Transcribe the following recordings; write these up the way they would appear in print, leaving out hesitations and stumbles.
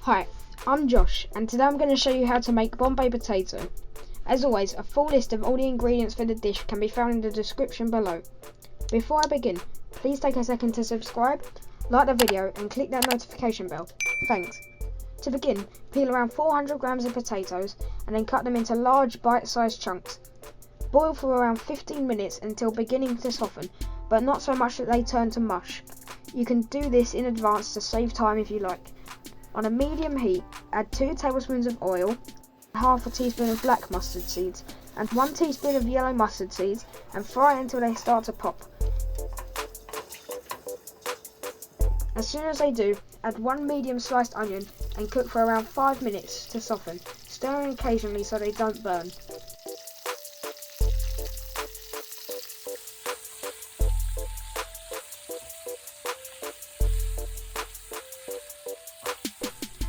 Hi, I'm Josh, and today I'm going to show you how to make Bombay potato. As always, a full list of all the ingredients for the dish can be found in the description below. Before I begin, please take a second to subscribe, like the video and click that notification bell. Thanks. To begin, peel around 400 grams of potatoes and then cut them into large bite-sized chunks. Boil for around 15 minutes until beginning to soften, but not so much that they turn to mush. You can do this in advance to save time if you like. On a medium heat, add 2 tablespoons of oil, half a teaspoon of black mustard seeds, and 1 teaspoon of yellow mustard seeds, and fry until they start to pop. As soon as they do, add 1 medium sliced onion and cook for around 5 minutes to soften, stirring occasionally so they don't burn.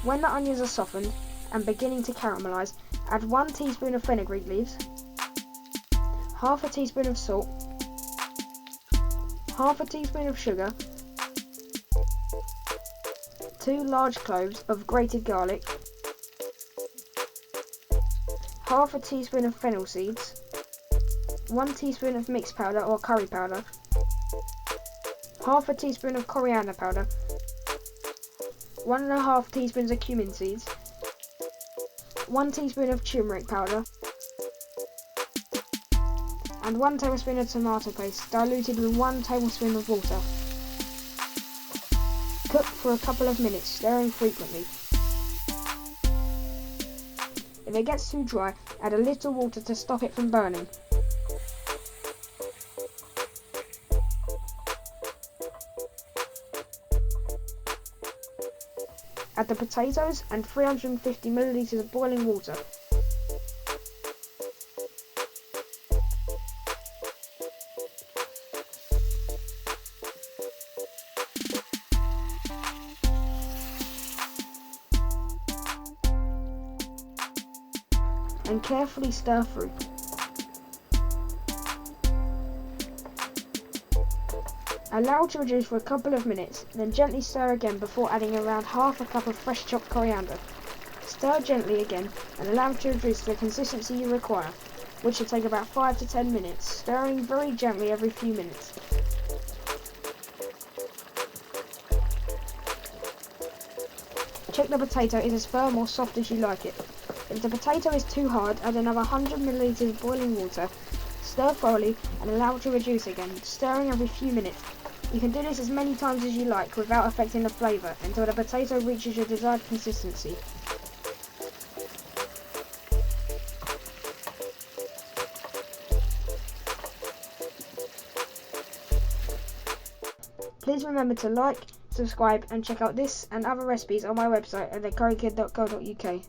When the onions are softened and beginning to caramelise, add 1 teaspoon of fenugreek leaves, half a teaspoon of salt, half a teaspoon of sugar, 2 large cloves of grated garlic, half a teaspoon of fennel seeds, 1 teaspoon of mixed powder or curry powder, half a teaspoon of coriander powder, 1½ teaspoons of cumin seeds, 1 teaspoon of turmeric powder, and 1 tablespoon of tomato paste diluted with 1 tablespoon of water. Cook for a couple of minutes, stirring frequently. If it gets too dry, add a little water to stop it from burning. Add the potatoes and 350 millilitres of boiling water. And carefully stir through. Allow to reduce for a couple of minutes, then gently stir again before adding around half a cup of fresh chopped coriander. Stir gently again and allow to reduce to the consistency you require, which should take about 5 to 10 minutes, stirring very gently every few minutes. Check the potato is as firm or soft as you like it. If the potato is too hard, add another 100 millilitres of boiling water. Stir thoroughly and allow it to reduce again, stirring every few minutes. You can do this as many times as you like without affecting the flavour until the potato reaches your desired consistency. Please remember to like, subscribe and check out this and other recipes on my website at thecurrykid.co.uk.